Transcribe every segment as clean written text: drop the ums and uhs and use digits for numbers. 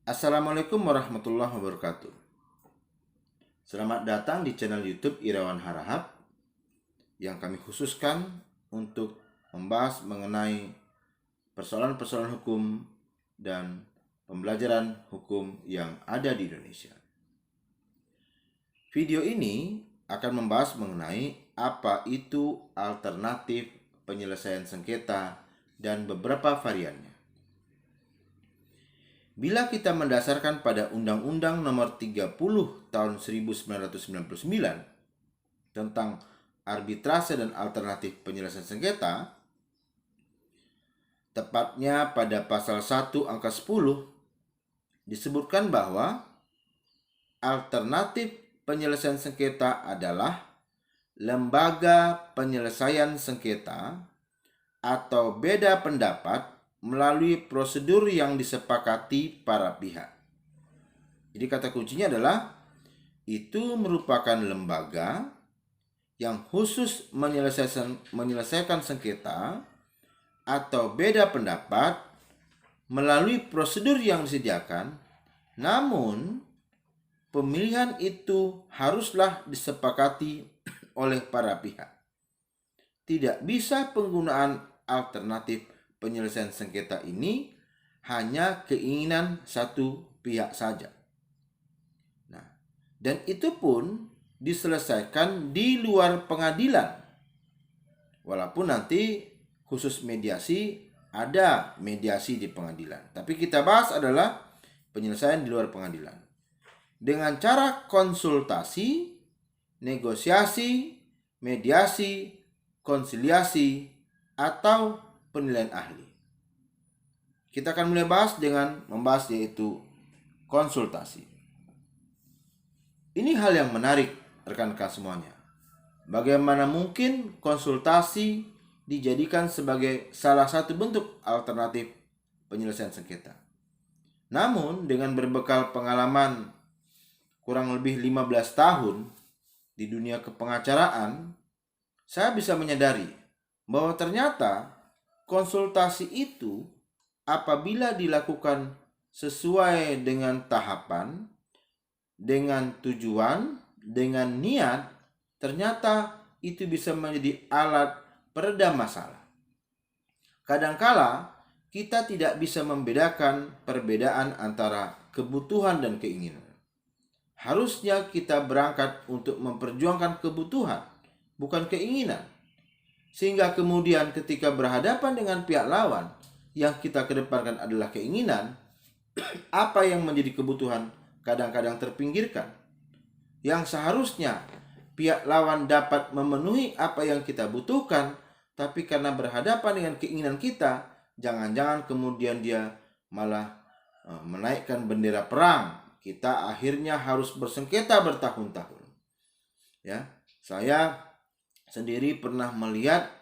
Assalamualaikum warahmatullahi wabarakatuh. Selamat datang di channel YouTube Irawan Harahap yang kami khususkan untuk membahas mengenai persoalan-persoalan hukum dan pembelajaran hukum yang ada di Indonesia. Video ini akan membahas mengenai apa itu alternatif penyelesaian sengketa dan beberapa variannya. Bila kita mendasarkan pada Undang-Undang Nomor 30 Tahun 1999 tentang arbitrase dan alternatif penyelesaian sengketa, tepatnya pada pasal 1 angka 10 disebutkan bahwa alternatif penyelesaian sengketa adalah lembaga penyelesaian sengketa atau beda pendapat melalui prosedur yang disepakati para pihak. Jadi kata kuncinya adalah itu merupakan lembaga yang khusus menyelesaikan sengketa atau beda pendapat melalui prosedur yang disediakan, namun pemilihan itu haruslah disepakati oleh para pihak. Tidak bisa penggunaan alternatif penyelesaian sengketa ini hanya keinginan satu pihak saja. Nah, dan itu pun diselesaikan di luar pengadilan. Walaupun nanti khusus mediasi ada mediasi di pengadilan. Tapi kita bahas adalah penyelesaian di luar pengadilan. Dengan cara konsultasi, negosiasi, mediasi, konsiliasi, atau penilaian ahli. Kita akan mulai bahas dengan membahas yaitu konsultasi. Ini hal yang menarik rekan-rekan semuanya. Bagaimana mungkin konsultasi dijadikan sebagai salah satu bentuk alternatif penyelesaian sengketa? Namun dengan berbekal pengalaman kurang lebih 15 tahun di dunia kepengacaraan, saya bisa menyadari bahwa ternyata konsultasi itu apabila dilakukan sesuai dengan tahapan, dengan tujuan, dengan niat, ternyata itu bisa menjadi alat peredam masalah. Kadangkala kita tidak bisa membedakan perbedaan antara kebutuhan dan keinginan. Harusnya kita berangkat untuk memperjuangkan kebutuhan, bukan keinginan. Sehingga kemudian ketika berhadapan dengan pihak lawan, yang kita kedepankan adalah keinginan, apa yang menjadi kebutuhan kadang-kadang terpinggirkan. Yang seharusnya pihak lawan dapat memenuhi apa yang kita butuhkan, tapi karena berhadapan dengan keinginan kita, jangan-jangan kemudian dia malah menaikkan bendera perang. Kita akhirnya harus bersengketa bertahun-tahun. Ya, saya sendiri pernah melihat,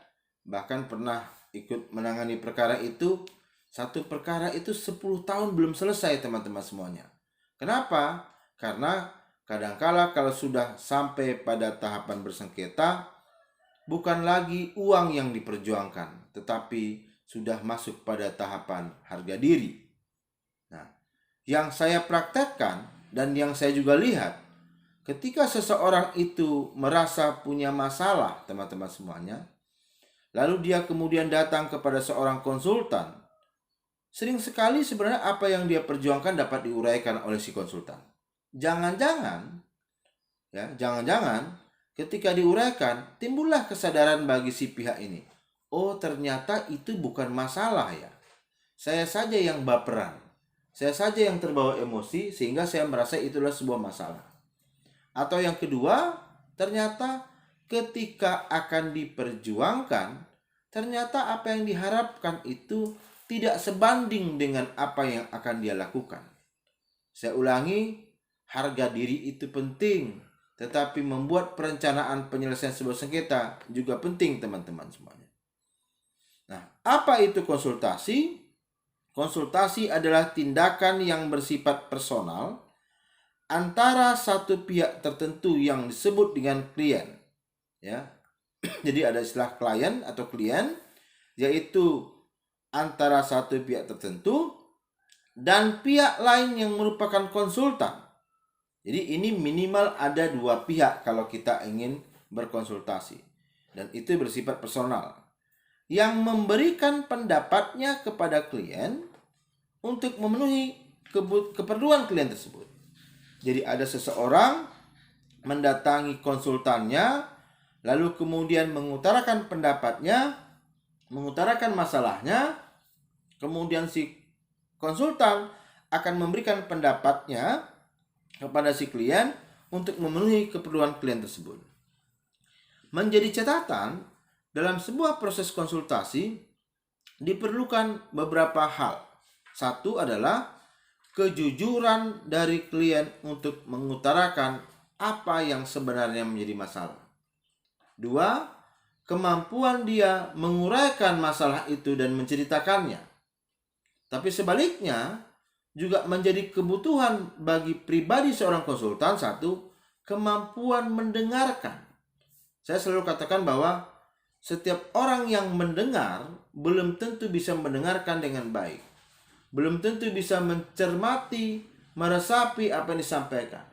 bahkan pernah ikut menangani perkara itu. Satu perkara itu 10 tahun belum selesai teman-teman semuanya. Kenapa? Karena kadangkala kalau sudah sampai pada tahapan bersengketa, bukan lagi uang yang diperjuangkan, tetapi sudah masuk pada tahapan harga diri. Nah, yang saya praktekkan dan yang saya juga lihat, ketika seseorang itu merasa punya masalah, teman-teman semuanya, lalu dia kemudian datang kepada seorang konsultan, sering sekali sebenarnya apa yang dia perjuangkan dapat diuraikan oleh si konsultan. Jangan-jangan ketika diuraikan, timbullah kesadaran bagi si pihak ini. Oh, ternyata itu bukan masalah ya. Saya saja yang baperan. Saya saja yang terbawa emosi sehingga saya merasa itulah sebuah masalah. Atau yang kedua, ternyata ketika akan diperjuangkan, ternyata apa yang diharapkan itu tidak sebanding dengan apa yang akan dia lakukan. Saya ulangi, harga diri itu penting, tetapi membuat perencanaan penyelesaian sebuah sengketa juga penting teman-teman semuanya. Nah, apa itu konsultasi? Konsultasi adalah tindakan yang bersifat personal antara satu pihak tertentu yang disebut dengan klien. Ya. Jadi ada istilah klien atau klien, yaitu antara satu pihak tertentu dan pihak lain yang merupakan konsultan. Jadi ini minimal ada dua pihak kalau kita ingin berkonsultasi. Dan itu bersifat personal. Yang memberikan pendapatnya kepada klien untuk memenuhi keperluan klien tersebut. Jadi ada seseorang mendatangi konsultannya, lalu kemudian mengutarakan pendapatnya, mengutarakan masalahnya, kemudian si konsultan akan memberikan pendapatnya kepada si klien untuk memenuhi keperluan klien tersebut. Menjadi catatan, dalam sebuah proses konsultasi diperlukan beberapa hal. Satu adalah kejujuran dari klien untuk mengutarakan apa yang sebenarnya menjadi masalah. Dua, kemampuan dia menguraikan masalah itu dan menceritakannya. Tapi sebaliknya, juga menjadi kebutuhan bagi pribadi seorang konsultan. Satu, kemampuan mendengarkan. Saya selalu katakan bahwa setiap orang yang mendengar belum tentu bisa mendengarkan dengan baik. Belum tentu bisa mencermati, meresapi apa yang disampaikan.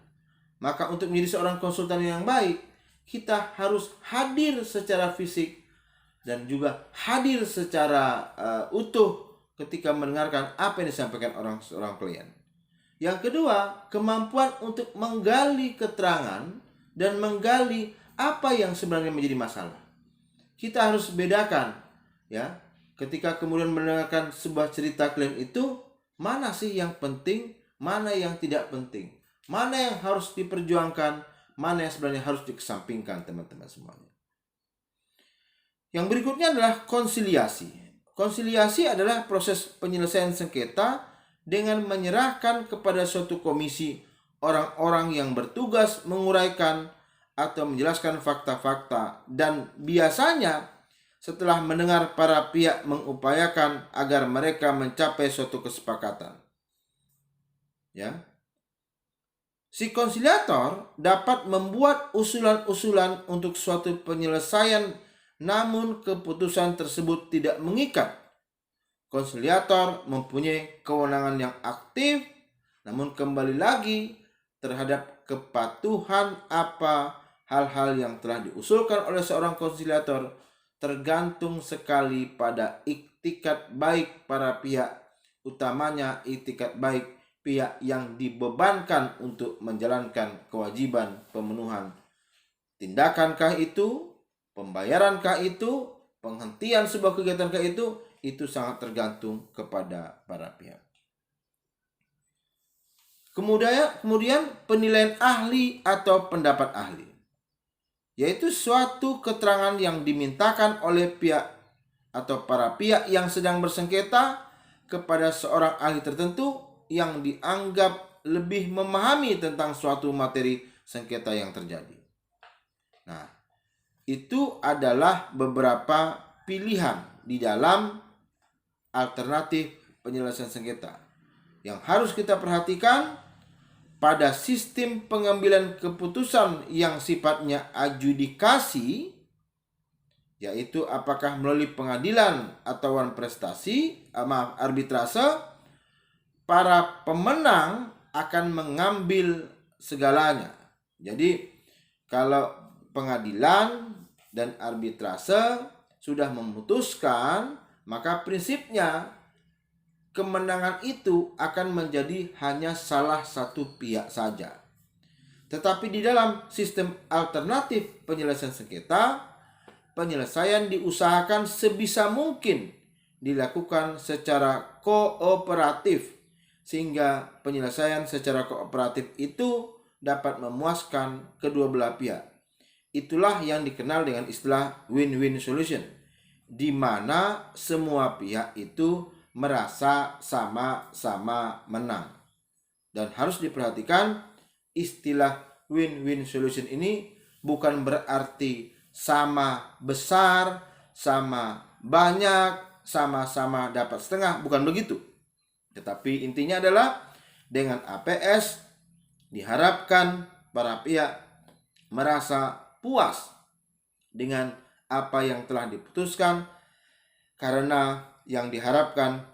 Maka untuk menjadi seorang konsultan yang baik, kita harus hadir secara fisik dan juga hadir secara utuh ketika mendengarkan apa yang disampaikan seorang klien. Yang kedua, kemampuan untuk menggali keterangan dan menggali apa yang sebenarnya menjadi masalah. Kita harus bedakan, ya, ketika kemudian mendengarkan sebuah cerita klien itu, mana sih yang penting, mana yang tidak penting, mana yang harus diperjuangkan, mana yang sebenarnya harus dikesampingkan, teman-teman semuanya. Yang berikutnya adalah konsiliasi. Konsiliasi adalah proses penyelesaian sengketa dengan menyerahkan kepada suatu komisi orang-orang yang bertugas menguraikan atau menjelaskan fakta-fakta, dan biasanya setelah mendengar para pihak mengupayakan agar mereka mencapai suatu kesepakatan. Ya. Si konsiliator dapat membuat usulan-usulan untuk suatu penyelesaian, namun keputusan tersebut tidak mengikat. Konsiliator mempunyai kewenangan yang aktif, namun kembali lagi terhadap kepatuhan apa hal-hal yang telah diusulkan oleh seorang konsiliator tergantung sekali pada iktikat baik para pihak, utamanya iktikat baik pihak yang dibebankan untuk menjalankan kewajiban pemenuhan tindakankah itu, pembayarankah itu, penghentian sebuah kegiatankah itu sangat tergantung kepada para pihak. Kemudian penilaian ahli atau pendapat ahli, yaitu suatu keterangan yang dimintakan oleh pihak atau para pihak yang sedang bersengketa kepada seorang ahli tertentu yang dianggap lebih memahami tentang suatu materi sengketa yang terjadi. Nah, itu adalah beberapa pilihan di dalam alternatif penyelesaian sengketa yang harus kita perhatikan pada sistem pengambilan keputusan yang sifatnya adjudikasi, yaitu apakah melalui pengadilan atau arbitrase. Para pemenang akan mengambil segalanya. Jadi kalau pengadilan dan arbitrase sudah memutuskan, maka prinsipnya kemenangan itu akan menjadi hanya salah satu pihak saja. Tetapi di dalam sistem alternatif penyelesaian sengketa, penyelesaian diusahakan sebisa mungkin dilakukan secara kooperatif, sehingga penyelesaian secara kooperatif itu dapat memuaskan kedua belah pihak. Itulah yang dikenal dengan istilah win-win solution, di mana semua pihak itu merasa sama-sama menang. Dan harus diperhatikan, istilah win-win solution ini bukan berarti sama besar, sama banyak, sama-sama dapat setengah, bukan begitu. Tetapi intinya adalah dengan APS diharapkan para pihak merasa puas dengan apa yang telah diputuskan, karena yang diharapkan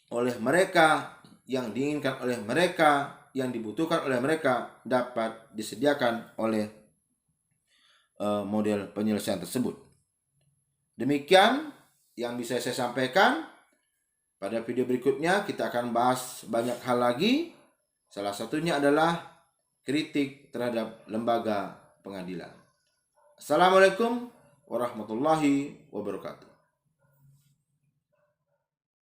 oleh mereka yang diinginkan oleh mereka, yang dibutuhkan oleh mereka dapat disediakan oleh model penyelesaian tersebut. Demikian yang bisa saya sampaikan. Pada video berikutnya kita akan bahas banyak hal lagi. Salah satunya adalah kritik terhadap lembaga pengadilan. Assalamualaikum warahmatullahi wabarakatuh.